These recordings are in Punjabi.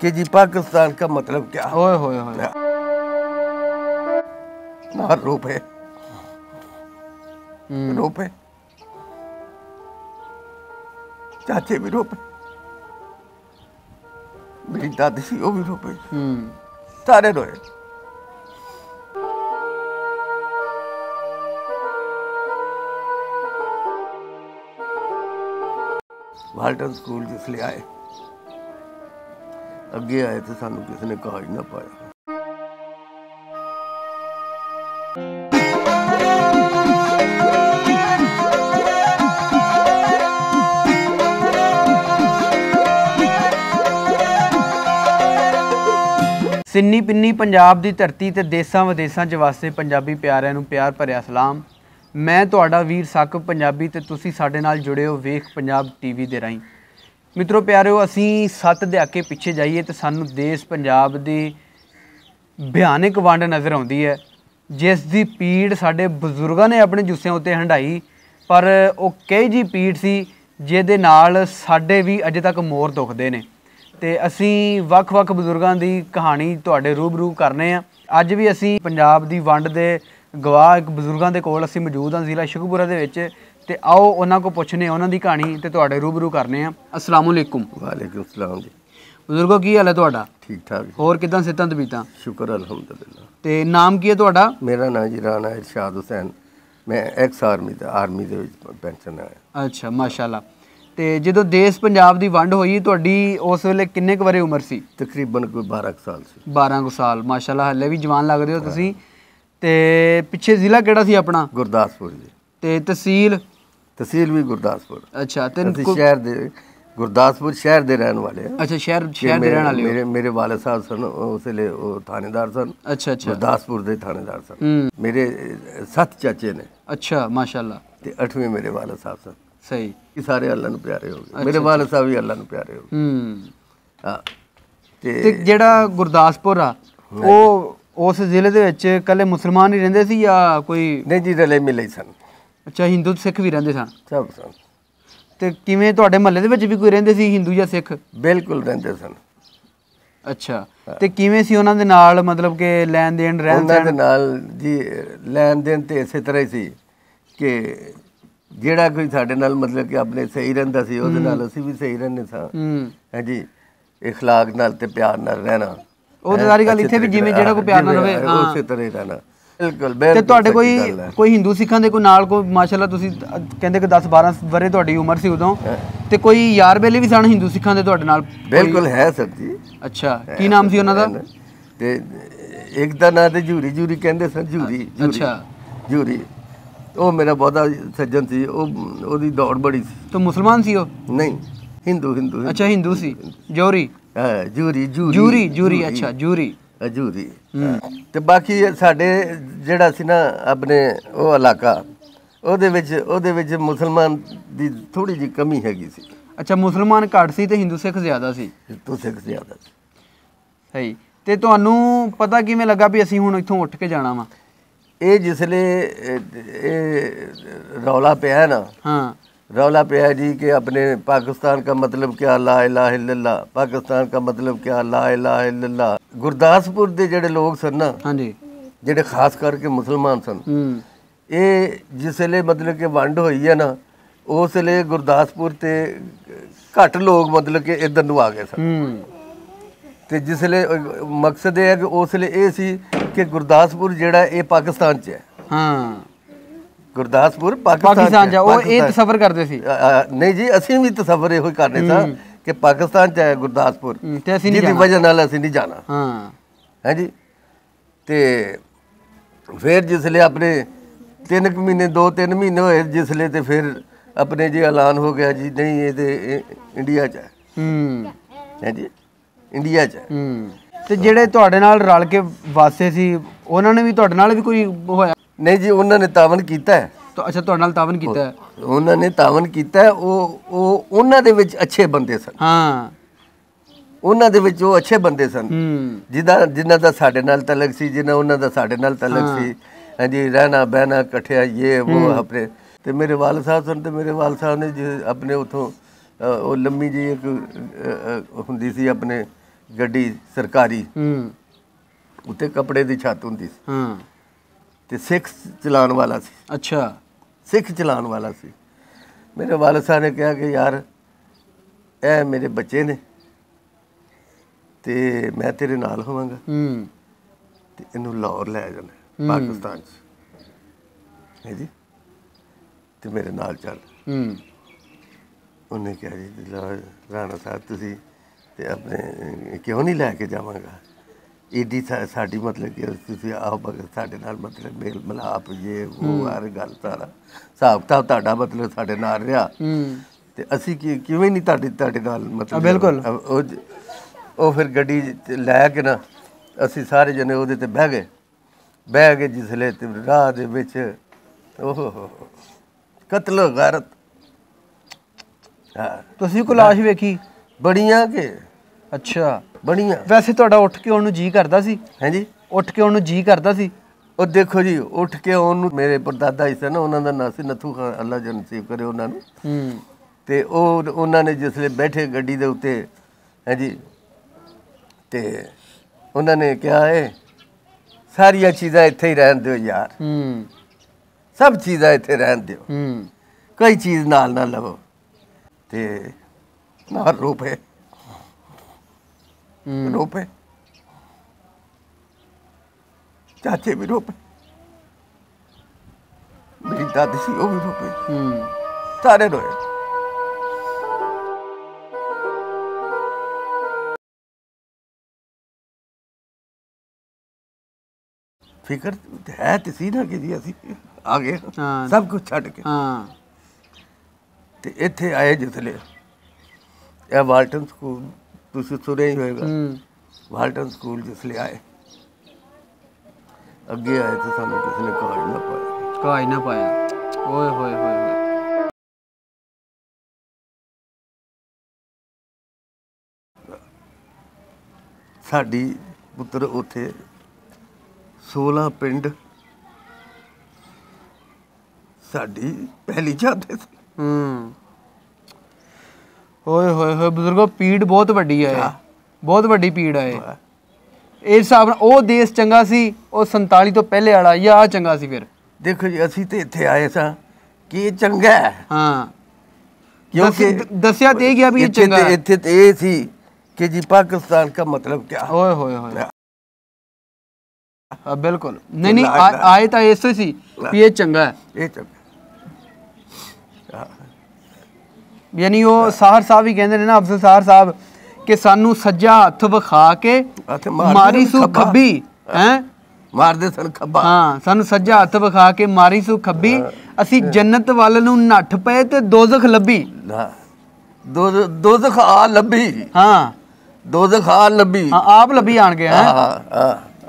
कि जी पाकिस्तान का मतलब क्या। ओए होए होए। ना रोपे रोपे, चाचे भी रोपे, मेरी दादी सी वो भी रोपे, सारे रोए। वाल्टन स्कूल जिसले आए, अगे आए तो सानू किसी ने कहा ही ना पाया। सिन्नी पिन्नी पंजाब दी धरती ते देसां विदेसां च वास्ते पंजाबी प्यारिਆਂ ਨੂੰ ਪਿਆਰ ਭਰਿਆ ਸਲਾਮ। मैं ਤੁਹਾਡਾ ਵੀਰ ਸਾਕਬ ਪੰਜਾਬੀ ਤੇ ਤੁਸੀਂ ਸਾਡੇ ਨਾਲ ਜੁੜੇ ਹੋ ਵੇਖ ਪੰਜਾਬ ਟੀਵੀ ਦੇ ਰਾਹੀਂ। ਮਿੱਤਰੋ ਪਿਆਰਿਓ, ਅਸੀਂ 7 ਦਹਾਕੇ ਪਿੱਛੇ ਜਾਈਏ ਤੇ ਸਾਨੂੰ ਦੇਸ਼ ਪੰਜਾਬ ਦੀ ਭਿਆਨਕ ਵੰਡ ਨਜ਼ਰ ਆਉਂਦੀ ਹੈ, ਜਿਸ ਦੀ ਪੀੜ ਸਾਡੇ ਬਜ਼ੁਰਗਾਂ ਨੇ ਆਪਣੇ ਜੁੱਸਿਆਂ ਉੱਤੇ ਹੰਢਾਈ, ਪਰ ਉਹ ਕਹੀ ਜੀ ਪੀੜ ਸੀ ਜਿਹਦੇ ਨਾਲ ਸਾਡੇ ਵੀ ਅਜੇ ਤੱਕ ਮੋਰ ਦੁਖਦੇ ਨੇ। ਤੇ ਅਸੀਂ ਵੱਖ-ਵੱਖ ਬਜ਼ੁਰਗਾਂ ਦੀ ਕਹਾਣੀ ਤੁਹਾਡੇ ਰੂਬਰੂ ਕਰਨੇ ਆ। ਅੱਜ ਵੀ ਅਸੀਂ ਪੰਜਾਬ ਦੀ ਵੰਡ ਦੇ ਗਵਾਹ ਇੱਕ ਬਜ਼ੁਰਗਾਂ ਦੇ ਕੋਲ ਅਸੀਂ ਮੌਜੂਦ ਹਾਂ ਜ਼ਿਲ੍ਹਾ ਸ਼ੁਕਰਪੁਰਾ ਦੇ ਵਿੱਚ, ਤੇ ਆਓ ਉਹਨਾਂ ਕੋਲ ਪੁੱਛਨੇ ਉਹਨਾਂ ਦੀ ਕਹਾਣੀ ਤੇ ਤੁਹਾਡੇ ਰੂਬਰੂ ਕਰਨੇ ਆ। अस्सलाम वालेकुम। वालेकुम सलाम जी। ਬਜ਼ੁਰਗੋ ਕੀ ਹਾਲ ਹੈ ਤੁਹਾਡਾ? ठीक ठाक। ਹੋਰ ਕਿਦਾਂ ਸਿਹਤਾਂ ਤਬੀਅਤਾਂ? शुक्र अल्हम्दुलिल्लाह। ਤੇ ਨਾਮ ਕੀ ਹੈ ਤੁਹਾਡਾ? मेरा नाम जी राणा इरशाद हुसैन, मैं एक्स आर्मी ਦੇ ਵਿੱਚ ਪੈਨਸ਼ਨ ਆਇਆ। ਅੱਛਾ, ਮਾਸ਼ਾਅੱਲਾ। ਤੇ ਜਦੋਂ ਦੇਸ਼ ਪੰਜਾਬ ਦੀ ਵੰਡ ਹੋਈ ਤੁਹਾਡੀ ਉਸ ਵੇਲੇ ਕਿੰਨੇ ਕੁ ਵਰੇ ਉਮਰ ਸੀ? ਤਕਰੀਬਨ ਕੋਈ 12 ਸਾਲ ਸੀ। 12 ਕੁ ਸਾਲ, ਮਾਸ਼ਾਅੱਲਾ, ਹਲੇ ਵੀ ਜਵਾਨ ਲੱਗਦੇ ਹੋ ਤੁਸੀਂ। ਤੇ ਪਿੱਛੇ ਜ਼ਿਲ੍ਹਾ ਕਿਹੜਾ ਸੀ ਆਪਣਾ? ਗੁਰਦਾਸਪੁਰ ਜੀ। ਤੇ ਤਹਿਸੀਲ ਵੀ ਗੁਰਦਾਸਪੁਰ। ਅੱਛਾ। ਤੇ ਅਸੀਂ ਸ਼ਹਿਰ ਦੇ ਗੁਰਦਾਸਪੁਰ ਸ਼ਹਿਰ ਦੇ ਰਹਿਣ ਵਾਲੇ ਹਾਂ। ਅੱਛਾ, ਸ਼ਹਿਰ ਦੇ ਰਹਿਣ ਵਾਲੇ ਹੋ। ਮੇਰੇ ਵਾਲਿਦ ਸਾਹਿਬ ਸਨ ਉਸ ਵੇਲੇ ਉਹ ਥਾਣੇਦਾਰ ਸਨ। ਅੱਛਾ ਅੱਛਾ। ਗੁਰਦਾਸਪੁਰ ਦੇ ਥਾਣੇਦਾਰ ਸਨ। ਮੇਰੇ 7 ਚਾਚੇ ਨੇ। ਅੱਛਾ, ਮਾਸ਼ਾਅੱਲਾ। ਤੇ 8ਵੇਂ ਮੇਰੇ ਵਾਲਿਦ ਸਾਹਿਬ ਸਨ। ਸਹੀ। ਇਹ ਸਾਰੇ ਅੱਲਾ ਨੂੰ ਪਿਆਰੇ ਹੋ ਗਏ। ਮੇਰੇ ਵਾਲਿਦ ਸਾਹਿਬ ਵੀ ਅੱਲਾ ਨੂੰ ਪਿਆਰੇ ਹੋ ਗਏ। ਹਾਂ। ਤੇ ਜਿਹੜਾ ਗੁਰਦਾਸਪੁਰ ਆ ਉਹ ਉਸ ਜ਼ਿਲ੍ਹੇ ਦੇ ਵਿੱਚ ਇਕੱਲੇ ਮੁਸਲਮਾਨ ਹੀ ਰਹਿੰਦੇ ਸੀ ਜਾਂ ਕੋਈ? ਨਹੀਂ ਜੀ, ਰਲੇ ਮਿਲੇ ਸਨ। ਅੱਛਾ, ਹਿੰਦੂ ਸਿੱਖ ਵੀ ਰਹਿੰਦੇ ਸਨ? ਸਭ ਸਨ। ਤੇ ਕਿਵੇਂ ਤੁਹਾਡੇ ਮਹੱਲੇ ਦੇ ਵਿੱਚ ਵੀ ਕੋਈ ਰਹਿੰਦੇ ਸੀ ਹਿੰਦੂ ਜਾਂ ਸਿੱਖ? ਬਿਲਕੁਲ ਰਹਿੰਦੇ ਸਨ। ਅੱਛਾ। ਤੇ ਕਿਵੇਂ ਸੀ ਉਹਨਾਂ ਦੇ ਨਾਲ, ਮਤਲਬ ਕਿ ਲੈਣ ਦੇਣ ਰਹਿਣ ਉਹਨਾਂ ਦੇ ਨਾਲ ਜੀ? ਲੈਣ ਦੇਣ ਤੇ ਇਸੇ ਤਰ੍ਹਾਂ ਹੀ ਸੀ ਕਿ ਜਿਹੜਾ ਕੋਈ ਸਾਡੇ ਨਾਲ ਮਤਲਬ ਕਿ ਆਪਣੇ ਸਹੀ ਰਹਿੰਦਾ ਸੀ ਉਹਦੇ ਨਾਲ ਅਸੀਂ ਵੀ ਸਹੀ ਰਹਿੰਦੇ ਸਾਂ। ਹਾਂਜੀ, ਇਖਲਾਕ ਨਾਲ ਤੇ ਪਿਆਰ ਨਾਲ ਰਹਿਣਾ। ਉਹ ਤਾਂ ਸਾਰੀ ਗੱਲ ਇੱਥੇ ਵੀ ਜਿਵੇਂ ਜਿਹੜਾ ਕੋਈ ਪਿਆਰ ਨਾਲ ਰਵੇ ਉਸੇ ਤਰ੍ਹਾਂ ਹੀ ਰਹਿਣਾ। ਬਿਲਕੁਲ। ਤੇ ਤੁਹਾਡੇ ਕੋਈ ਹਿੰਦੂ ਸਿੱਖਾਂ ਦੇ ਕੋਈ ਨਾਲ ਕੋਈ, ਮਾਸ਼ਾਅੱਲਾ ਤੁਸੀਂ ਕਹਿੰਦੇ ਕਿ 10-12 ਵਰੇ ਤੁਹਾਡੀ ਉਮਰ ਸੀ ਉਦੋਂ, ਤੇ ਕੋਈ ਯਾਰ ਬੇਲੀ ਵੀ ਸਨ ਹਿੰਦੂ ਸਿੱਖਾਂ ਦੇ ਤੁਹਾਡੇ ਨਾਲ? ਬਿਲਕੁਲ ਹੈ ਸਰ ਜੀ। ਅੱਛਾ, ਕੀ ਨਾਮ ਸੀ ਉਹਨਾਂ ਦਾ? ਤੇ ਇੱਕ ਦਾ ਨਾਂ ਤੇ ਜੂਰੀ ਕਹਿੰਦੇ ਸਨ। ਜੂਰੀ। ਅੱਛਾ, ਜੂਰੀ। ਉਹ ਮੇਰਾ ਬਹੁਤਾ ਸੱਜਣ ਸੀ। ਉਹਦੀ ਦੌੜ ਬੜੀ ਸੀ। ਤਾਂ ਮੁਸਲਮਾਨ ਸੀ ਉਹ? ਨਹੀਂ, ਹਿੰਦੂ। ਅੱਛਾ, ਹਿੰਦੂ ਸੀ। ਜੋਰੀ? ਜੂਰੀ। ਅੱਛਾ, ਜੂਰੀ। ਤੇ ਬਾਕੀ ਸਾਡੇ ਜਿਹੜਾ ਸੀ ਨਾ ਆਪਣੇ ਉਹ ਇਲਾਕਾ, ਉਹਦੇ ਵਿੱਚ ਮੁਸਲਮਾਨ ਦੀ ਥੋੜੀ ਜਿਹੀ ਕਮੀ ਹੈਗੀ ਸੀ। ਅੱਛਾ, ਮੁਸਲਮਾਨ ਘੱਟ ਸੀ ਤੇ ਹਿੰਦੂ ਸਿੱਖ ਜ਼ਿਆਦਾ ਸੀ? ਸਿੱਖ ਜ਼ਿਆਦਾ ਸੀ। ਸਹੀ। ਤੇ ਤੁਹਾਨੂੰ ਪਤਾ ਕਿਵੇਂ ਲੱਗਾ ਵੀ ਅਸੀਂ ਹੁਣ ਇੱਥੋਂ ਉੱਠ ਕੇ ਜਾਣਾ ਵਾ? ਇਹ ਜਿਸਲੇ ਇਹ ਰੌਲਾ ਪਿਆ ਨਾ। ਹਾਂ। रौला पे है जी कि अपने पाकिस्तान का मतलब क्या, ला इलाहा इल्लल्लाह। पाकिस्तान का मतलब क्या, ला इलाहा इल्लल्लाह। गुरदासपुर दे जेड़े लोग सन ना, हाँ जी, जेड़े खास करके मुसलमान सन, ये जिसले मतलब कि वंड हुई है ना, उस वेले गुरदासपुर ते घट लोग मतलब कि इधर नूं आ गए सन। ते जिसले मकसद ये है कि उस वेले ये सी कि गुरदासपुर जेड़ा ये पाकिस्तान च है। हाँ, ਗੁਰਦਾਸਪੁਰ ਪਾਕਿਸਤਾਨ ਜਾ। ਉਹ ਇਹ ਤਸੱਵਰ ਕਰਦੇ ਸੀ? ਨਹੀਂ ਜੀ, ਅਸੀਂ ਵੀ ਤਸੱਵਰ ਇਹੋ ਹੀ ਕਰਨੇ ਸਾਂ ਕਿ ਪਾਕਿਸਤਾਨ ਚ ਹੈ ਗੁਰਦਾਸਪੁਰ, ਜਿਹਦੀ ਵਜ੍ਹਾ ਨਾਲ ਅਸੀਂ ਨਹੀਂ ਜਾਣਾ। ਹਾਂ, ਹੈ ਜੀ। ਤੇ ਫਿਰ ਜਿਸਲੇ ਆਪਣੇ 3 ਮਹੀਨੇ 2-3 ਮਹੀਨੇ ਹੋਏ ਜਿਸਲੇ, ਤੇ ਫਿਰ ਆਪਣੇ ਜੀ ਐਲਾਨ ਹੋ ਗਿਆ ਜੀ ਨਹੀਂ ਇਹ ਤੇ ਇੰਡੀਆ ਚ ਹੈ। ਹੈ ਜੀ, ਇੰਡੀਆ ਚ ਹੈ। ਤੇ ਜਿਹੜੇ ਤੁਹਾਡੇ ਨਾਲ ਰਲ ਕੇ ਵਾਸੇ ਸੀ ਉਹਨਾਂ ਨੇ ਵੀ ਤੁਹਾਡੇ ਨਾਲ ਵੀ ਕੋਈ ਹੋਇਆ? ਨਹੀਂ ਜੀ, ਉਹਨਾਂ ਨੇ ਤਾਵਨ ਕੀਤਾ ਹੈ। ਅੱਛਾ, ਤੁਹਾਡੇ ਨਾਲ ਤਾਵਨ ਕੀਤਾ ਹੈ? ਉਹਨਾਂ ਨੇ ਤਾਵਨ ਕੀਤਾ ਹੈ। ਉਹ ਉਹਨਾਂ ਦੇ ਵਿੱਚ ਅੱਛੇ ਬੰਦੇ ਸਨ। ਹਾਂ, ਉਹਨਾਂ ਦੇ ਵਿੱਚ ਉਹ ਅੱਛੇ ਬੰਦੇ ਸਨ ਜਿਨ੍ਹਾਂ ਦਾ ਸਾਡੇ ਨਾਲ ਤਲਕ ਸੀ, ਉਹਨਾਂ ਦਾ ਸਾਡੇ ਨਾਲ ਤਲਕ ਸੀ। ਹਾਂਜੀ, ਰਹਿਣਾ ਬਹਿਣਾ ਇਕੱਠਿਆ, ਇਹ ਉਹ ਆਪਣੇ। ਤੇ ਮੇਰੇ ਵਾਲਿਦ ਸਾਹਿਬ ਸਨ, ਤੇ ਮੇਰੇ ਵਾਲਿਦ ਸਾਹਿਬ ਨੇ ਆਪਣੇ ਉੱਥੋਂ ਉਹ ਲੰਮੀ ਜੀ ਇੱਕ ਹੁੰਦੀ ਸੀ ਆਪਣੇ ਗੱਡੀ ਸਰਕਾਰੀ ਉੱਤੇ ਕੱਪੜੇ ਦੀ ਛੱਤ ਹੁੰਦੀ ਸੀ ਤੇ ਸਿੱਖ ਚਲਾਉਣ ਵਾਲਾ ਸੀ। ਅੱਛਾ, ਸਿੱਖ ਚਲਾਉਣ ਵਾਲਾ ਸੀ। ਮੇਰੇ ਵਾਲਦ ਸਾਹਿਬ ਨੇ ਕਿਹਾ ਕਿ ਯਾਰ ਇਹ ਮੇਰੇ ਬੱਚੇ ਨੇ ਤੇ ਮੈਂ ਤੇਰੇ ਨਾਲ ਹੋਵਾਂਗਾ ਤੇ ਇਹਨੂੰ ਲਾਹੌਰ ਲੈ ਜਾਣਾ ਪਾਕਿਸਤਾਨ 'ਚ ਹੈ ਜੀ, ਤੇ ਮੇਰੇ ਨਾਲ ਚੱਲ। ਉਹਨੇ ਕਿਹਾ ਜੀ ਰਾਣਾ ਸਾਹਿਬ ਤੁਸੀਂ ਤੇ ਆਪਣੇ ਕਿਉਂ ਨਹੀਂ ਲੈ ਕੇ ਜਾਵਾਂਗਾ, ਏਡੀ ਸਾਡੀ ਮਤਲਬ ਕਿ ਤੁਸੀਂ ਆਓ ਸਾਡੇ ਨਾਲ ਮਤਲਬ ਮੇਲ ਮਿਲਾਪ ਜੇ ਉਹ ਹਰ ਗੱਲ ਸਾਰਾ ਹਿਸਾਬ ਕਿਤਾਬ ਤੁਹਾਡਾ ਮਤਲਬ ਸਾਡੇ ਨਾਲ ਰਿਹਾ ਤੇ ਅਸੀਂ ਕਿਵੇਂ ਨਹੀਂ ਤੁਹਾਡੇ ਨਾਲ ਮਤਲਬ ਬਿਲਕੁਲ। ਉਹ ਫਿਰ ਗੱਡੀ ਲੈ ਕੇ ਨਾ ਅਸੀਂ ਸਾਰੇ ਜਣੇ ਉਹਦੇ ਤੇ ਬਹਿ ਗਏ ਜਿਸਲੇ ਤੇ ਰਾਹ ਦੇ ਵਿੱਚ ਉਹ ਕਤਲ ਗੈਰਤ। ਹਾਂ, ਤੁਸੀਂ ਕੋਈ ਲਾਸ਼ ਵੇਖੀ? ਬੜੀਆਂ ਕਿ ਅੱਛਾ, ਬੜੀਆਂ। ਵੈਸੇ ਤੁਹਾਡਾ ਉੱਠ ਕੇ ਉਹਨੂੰ ਜੀ ਕਰਦਾ ਸੀ? ਹਾਂਜੀ, ਉੱਠ ਕੇ ਉਹਨੂੰ ਜੀ ਕਰਦਾ ਸੀ? ਉਹ ਦੇਖੋ ਜੀ, ਉੱਠ ਕੇ ਉਹਨੂੰ ਮੇਰੇ ਪੜਦਾਦਾ ਹੀ ਸੀ ਨਾ, ਉਹਨਾਂ ਦਾ ਨਾਂ ਸੀ ਨੱਥੂ ਖਾਨ, ਅੱਲਾ ਜੀ ਨਸੀਬ ਕਰੇ ਉਹਨਾਂ ਨੂੰ। ਤੇ ਉਹਨਾਂ ਨੇ ਜਿਸਲੇ ਬੈਠੇ ਗੱਡੀ ਦੇ ਉੱਤੇ ਹਾਂਜੀ ਤੇ ਉਹਨਾਂ ਨੇ ਕਿਹਾ ਸਾਰੀਆਂ ਚੀਜ਼ਾਂ ਇੱਥੇ ਹੀ ਰਹਿਣ ਦਿਓ ਯਾਰ, ਸਭ ਚੀਜ਼ਾਂ ਇੱਥੇ ਰਹਿਣ ਦਿਓ, ਕੋਈ ਚੀਜ਼ ਨਾਲ ਨਾ ਲਵੋ। ਤੇ ਨਾਲ ਰੋਪੇ ਚਾਚੇ ਵੀ ਰੋਪੇ, ਮੇਰੀ ਦਾਦੀ ਸੀ ਉਹ ਵੀ ਰੋਪੇ, ਸਾਰੇ ਰੋਏ। ਫਿਕਰ ਹੈ ਤੇ ਸੀ ਨਾ ਕਿ ਜੀ ਅਸੀਂ ਆ ਗਏ ਸਭ ਕੁਝ ਛੱਡ ਕੇ ਤੇ ਇੱਥੇ ਆਏ ਜਿਸਲੇ ਇਹ ਵਾਲਟਨ ਸਕੂਲ ਤੁਸੀਂ ਸੁਣਿਆ ਹੀ ਹੋਏਗਾ। ਵਾਲਟਨ ਸਕੂਲ ਜਿਸਲੇ ਆਏ ਅੱਗੇ ਆਏ ਤੇ ਸਾਨੂੰ ਕਿਸੇ ਨੇ ਕਾਜ ਨਾ ਪਾਇਆ। ਓਏ ਹੋਏ ਹੋਏ ਹੋਏ। ਸਾਡੀ ਪੁੱਤਰ ਉੱਥੇ 16 ਪਿੰਡ ਸਾਡੀ ਪਹਿਲੀ ਜਾਂਦੇ ਸੀ। ਓਏ ਹੋਏ ਹੋਏ ਬਜ਼ੁਰਗੋ, ਪੀੜ ਬਹੁਤ ਵੱਡੀ ਹੈ, ਬਹੁਤ ਵੱਡੀ ਪੀੜ ਹੈ। ਇਸ ਹਿਸਾਬ ਨਾਲ ਉਹ ਦੇਸ਼ ਚੰਗਾ ਸੀ, ਉਹ 47 ਤੋਂ ਪਹਿਲੇ ਵਾਲਾ, ਜਾਂ ਆ ਚੰਗਾ ਸੀ? ਫਿਰ ਦੇਖੋ ਜੀ, ਅਸੀਂ ਤੇ ਇੱਥੇ ਆਏ ਸਾਂ ਕਿ ਇਹ ਚੰਗਾ ਹੈ। ਹਾਂ, ਕਿਉਂਕਿ ਦੱਸਿਆ ਤੇ ਗਿਆ ਵੀ ਇਹ ਚੰਗਾ ਹੈ। ਇੱਥੇ ਤੇ ਇਹ ਸੀ कि जी पाकिस्तान का मतलब क्या। ओए होए होए, बिल्कुल नहीं आए तो ऐसे सी ये चंगा है, ये चंगा। यानी वो साहर साहब ही कहते हैं ना, अफसर साहर साहब कि सानू सज्जा हथ विखा के मारी सू खब्बी हैं, मारदे सन खब्बा। हाँ, सानू सज्जा हथ विखा के मारी सू खब्बी, असी जन्नत वाल नू नठ पे ते दोजख लभी। दोजख आ लभी। हाँ, दोजख आ लभी। हाँ, आप लभी आन गए हैं।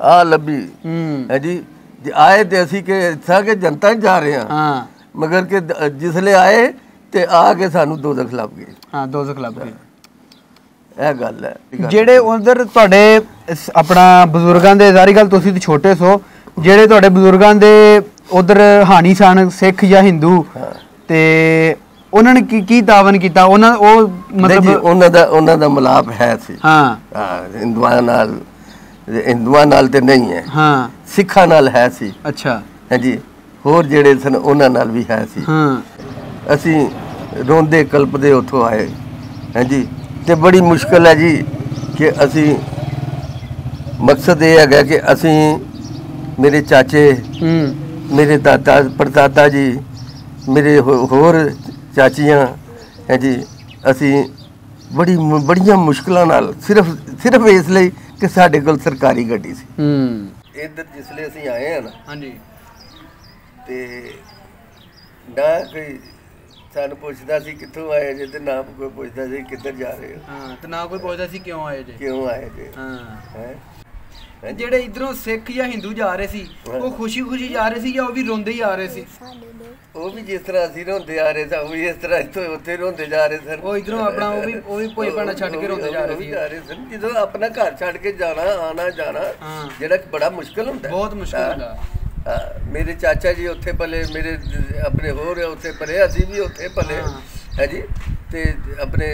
आ लभी है जी। आए ते असी के था कि जनता जा रहे हैं। हाँ, मगर के जिसले आए ते आके सानू दोजख लभ गई। हाँ, दोजख लभ गई। ਇਹ ਗੱਲ ਹੈ। ਜਿਹੜੇ ਉਧਰ ਤੁਹਾਡੇ ਆਪਣਾ ਬਜ਼ੁਰਗਾਂ ਦੇ, ਜ਼ਾਰੀ ਗੱਲ ਤੁਸੀਂ ਤੇ ਛੋਟੇ ਸੋ, ਜਿਹੜੇ ਤੁਹਾਡੇ ਬਜ਼ੁਰਗਾਂ ਦੇ ਉਧਰ ਹਾਨੀ ਸਨ, ਸਿੱਖ ਜਾਂ ਹਿੰਦੂ, ਤੇ ਉਹਨਾਂ ਨੇ ਕੀ ਤਾਵਨ ਕੀਤਾ? ਉਹਨਾਂ ਉਹ ਮਤਲਬ ਉਹਨਾਂ ਦਾ ਮਿਲਾਪ ਹੈ ਸੀ। ਹਾਂ, ਹਿੰਦੂਆਂ ਨਾਲ ਤੇ ਨਹੀਂ ਹੈ। ਹਾਂ, ਸਿੱਖਾਂ ਨਾਲ ਹੈ ਸੀ। ਅੱਛਾ, ਹਾਂਜੀ, ਹੋਰ ਜਿਹੜੇ ਸਨ ਉਹਨਾਂ ਨਾਲ ਵੀ ਹੈ ਸੀ। ਹਾਂ, ਅਸੀਂ ਰੋਂਦੇ ਕਲਪਦੇ ਉੱਥੋਂ ਆਏ। ਹਾਂਜੀ, ਤੇ ਬੜੀ ਮੁਸ਼ਕਲ ਹੈ ਜੀ ਕਿ ਅਸੀਂ, ਮਕਸਦ ਇਹ ਹੈਗਾ ਕਿ ਅਸੀਂ, ਮੇਰੇ ਚਾਚੇ, ਮੇਰੇ ਦਾਦਾ ਪੜਦਾਦਾ ਜੀ, ਮੇਰੇ ਹੋਰ ਚਾਚੀਆਂ ਹੈ ਜੀ, ਅਸੀਂ ਬੜੀਆਂ ਮੁਸ਼ਕਲਾਂ ਨਾਲ ਸਿਰਫ ਇਸ ਲਈ ਕਿ ਸਾਡੇ ਕੋਲ ਸਰਕਾਰੀ ਗੱਡੀ ਸੀ। ਇੱਧਰ ਜਿਸਲੇ ਅਸੀਂ ਆਏ ਹਾਂ ਨਾ, ਹਾਂਜੀ, ਤੇ ਨਾ ਕੋਈ ਸਾਨੂੰ ਪੁੱਛਦਾ ਸੀ ਕਿੱਥੋਂ ਆਏ ਜੇ, ਤੇ ਨਾ ਕੋਈ ਪੁੱਛਦਾ ਸੀ ਕਿੱਧਰ ਜਾ ਰਹੇ ਹੋ। ਹਾਂ, ਤੇ ਨਾ ਕੋਈ ਪੁੱਛਦਾ ਸੀ ਕਿਉਂ ਆਏ ਜੇ, ਕਿਉਂ ਆਏ ਜੇ। ਹਾਂ, ਜਿਹੜੇ ਇਧਰੋਂ ਸਿੱਖ ਜਾਂ ਹਿੰਦੂ ਜਾ ਰਹੇ ਸੀ, ਉਹ ਖੁਸ਼ੀ ਜਾ ਰਹੇ ਸੀ ਜਾਂ ਉਹ ਵੀ ਰੋਂਦੇ ਹੀ ਆ ਰਹੇ ਸੀ? ਉਹ ਵੀ ਜਿਸ ਤਰ੍ਹਾਂ ਅਸੀਂ ਰੋਂਦੇ ਆ ਰਹੇ ਸਾਂ, ਉਹ ਵੀ ਇਸ ਤਰ੍ਹਾਂ ਇੱਥੋਂ ਉੱਥੇ ਰੋਂਦੇ ਜਾ ਰਹੇ ਸਨ। ਉਹ ਇਧਰੋਂ ਆਪਣਾ ਉਹ ਵੀ ਭੋਏ ਭਾਣਾ ਛੱਡ ਕੇ ਰੋਂਦੇ ਜਾ ਰਹੇ ਸਨ। ਜਦੋਂ ਆਪਣਾ ਘਰ ਛੱਡ ਕੇ ਜਾਣਾ, ਆਣਾ ਜਾਣਾ, ਜਿਹੜਾ ਬੜਾ ਮੁਸ਼ਕਲ ਹੁੰਦਾ, ਬਹੁਤ ਮੁਸ਼ਕਲ ਹੁੰਦਾ। ਮੇਰੇ ਚਾਚਾ ਜੀ ਉੱਥੇ ਪਲੇ, ਮੇਰੇ ਆਪਣੇ ਹੋਰ ਉੱਥੇ ਪਲੇ, ਅਸੀਂ ਵੀ ਉੱਥੇ ਪਲੇ है जी। ਤੇ ਆਪਣੇ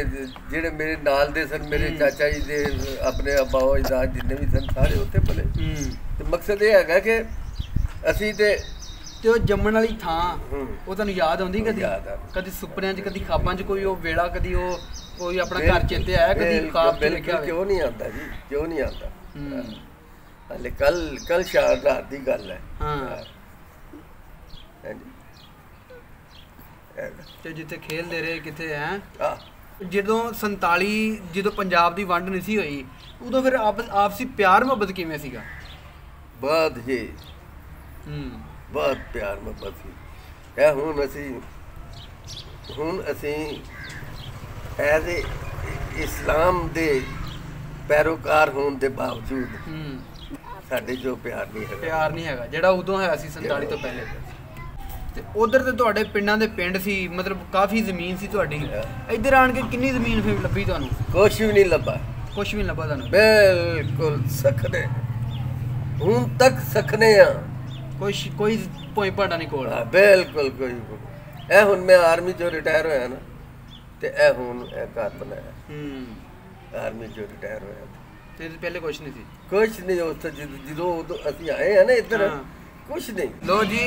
ਜਿਹੜੇ ਮੇਰੇ ਨਾਲ ਦੇ ਸਨ, ਮੇਰੇ ਚਾਚਾ ਜੀ ਦੇ ਆਪਣੇ ਅਬਾਓ ਅਜਦਾਦ ਜਿੰਨੇ ਵੀ ਸਨ ਸਾਰੇ ਉੱਥੇ ਪਲੇ। ਤੇ ਮਕਸਦ ਇਹ ਹੈਗਾ ਕਿ ਅਸੀਂ ਤੇ ਉਹ ਜੰਮਣ ਵਾਲੀ ਥਾਂ ਉਹ ਤੁਹਾਨੂੰ ਯਾਦ ਆਉਂਦੀ ਕਦੀ? ਕਦੀ ਸੁਪਨਿਆਂ 'ਚ, ਕਦੀ ਖਾਬਾਂ 'ਚ ਕੋਈ ਉਹ ਵੇੜਾ, ਕਦੀ ਉਹ ਕੋਈ ਆਪਣਾ ਘਰ ਚੇਤੇ ਆਇਆ ਕਦੀ ਖਾਬ 'ਚ ਲਿਖਿਆ ਹੋਵੇ? ਕਿਉਂ ਨਹੀਂ ਆਉਂਦਾ ਜੀ, ਕਿਉਂ ਨਹੀਂ ਆਉਂਦਾ। ਹਲੇ ਕੱਲ ਸ਼ਾਮ ਰਾਤ ਦੀ ਗੱਲ ਹੈ। ਹਾਂਜੀ। ਤੇ ਜਿੱਥੇ ਖੇਲਦੇ ਰਹੇ ਕਿਤੇ ਹੈ ਜਦੋਂ 47 ਜਦੋਂ ਪੰਜਾਬ ਦੀ ਵੰਡ ਨਹੀਂ ਸੀ ਹੋਈ ਉਦੋਂ ਫਿਰ ਆਪਸੀ ਪਿਆਰ ਮੁਹੱਬਤ ਕਿਵੇਂ ਸੀਗਾ? ਬਹੁਤ ਹੀ ਬਹੁਤ ਪਿਆਰ ਮੁਹੱਬਤ ਸੀ। ਇਹ ਹੁਣ ਅਸੀਂ ਐਜ਼ ਇਸਲਾਮ ਦੇ ਪੈਰੋਕਾਰ ਹੋਣ ਦੇ ਬਾਵਜੂਦ ਸਾਡੇ ਜੋ ਪਿਆਰ ਨਹੀਂ ਹੈਗਾ ਜਿਹੜਾ ਉਦੋਂ ਹੋਇਆ ਸੀ 47 ਤੋਂ ਪਹਿਲੇ। ਤੇ ਉਧਰ ਤੇ ਤੁਹਾਡੇ ਪਿੰਡਾਂ ਦੇ ਪਿੰਡ ਸੀ, ਮਤਲਬ ਕਾਫੀ ਜ਼ਮੀਨ ਸੀ ਤੁਹਾਡੀ। ਇੱਧਰ ਆਣ ਕੇ ਕਿੰਨੀ ਜ਼ਮੀਨ ਫਿਰ ਲੱਭੀ ਤੁਹਾਨੂੰ? ਕੁਛ ਵੀ ਨਹੀਂ ਲੱਭਾ। ਕੁਛ ਵੀ ਨਹੀਂ ਲੱਭਾ ਤੁਹਾਨੂੰ? ਬਿਲਕੁਲ ਸਖਨੇ, ਹੁਣ ਤੱਕ ਸਖਨੇ ਆ। ਕੋਈ ਭੋਏ ਭਾਂਡਾ ਨਹੀਂ ਕੋਲ? ਬਿਲਕੁਲ ਕੋਈ। ਇਹ ਹੁਣ ਮੈਂ ਆਰਮੀ ਚੋਂ ਰਿਟਾਇਰ ਹੋਇਆ ਨਾ, ਤੇ ਇਹ ਹੁਣ ਇਹ ਘਰ ਬਣਾਇਆ ਆਰਮੀ ਚੋਂ ਰਿਟਾਇਰ ਹੋਇਆ। ਤੇ ਪਹਿਲੇ ਕੁਛ ਨਹੀਂ ਸੀ? ਕੁਛ ਨਹੀਂ। ਉਸ ਜਦੋਂ ਅਸੀਂ ਆਏ ਆ ਨਾ ਇੱਧਰ, ਕੁਛ ਨਹੀਂ। ਲੋ ਜੀ,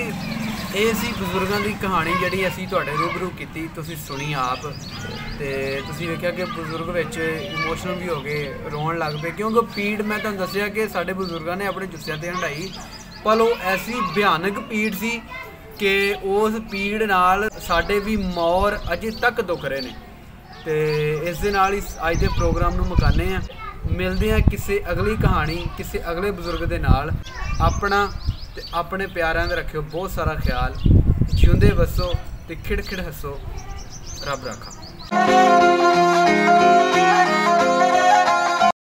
ਇਹ ਸੀ ਬਜ਼ੁਰਗਾਂ ਦੀ ਕਹਾਣੀ ਜਿਹੜੀ ਅਸੀਂ ਤੁਹਾਡੇ ਰੂਬਰੂ ਕੀਤੀ, ਤੁਸੀਂ ਸੁਣੀ ਆਪ। ਤੇ ਤੁਸੀਂ ਵੇਖਿਆ ਕਿ ਬਜ਼ੁਰਗ ਵਿੱਚ ਇਮੋਸ਼ਨਲ ਵੀ ਹੋ ਗਏ, ਰੋਣ ਲੱਗ ਪਏ, ਕਿਉਂਕਿ ਪੀੜ ਮੈਂ ਤੁਹਾਨੂੰ ਦੱਸਿਆ ਕਿ ਸਾਡੇ ਬਜ਼ੁਰਗਾਂ ਨੇ ਆਪਣੇ ਜੁੱਸਿਆਂ 'ਤੇ ਹੰਢਾਈ। ਪਰ ਉਹ ਐਸੀ ਭਿਆਨਕ ਪੀੜ ਸੀ ਕਿ ਉਸ ਪੀੜ ਨਾਲ ਸਾਡੇ ਵੀ ਮੌਰ ਅਜੇ ਤੱਕ ਦੁੱਖ ਰਹੇ ਨੇ। ਤੇ ਇਸ ਦੇ ਨਾਲ ਹੀ ਅੱਜ ਦੇ ਪ੍ਰੋਗਰਾਮ ਨੂੰ ਮੁਕਾਉਂਦੇ ਹਾਂ। ਮਿਲਦੇ ਹਾਂ ਕਿਸੇ ਅਗਲੀ ਕਹਾਣੀ, ਕਿਸੇ ਅਗਲੇ ਬਜ਼ੁਰਗ ਦੇ ਨਾਲ। ਆਪਣਾ ਤੇ ਆਪਣੇ ਪਿਆਰਿਆਂ ਦਾ ਰੱਖਿਓ ਬਹੁਤ ਸਾਰਾ ਖਿਆਲ। ਜਿਉਂਦੇ ਵਸੋ ਤੇ ਖਿੜ ਖਿੜ ਹੱਸੋ। ਰੱਬ ਰਾਖਾ।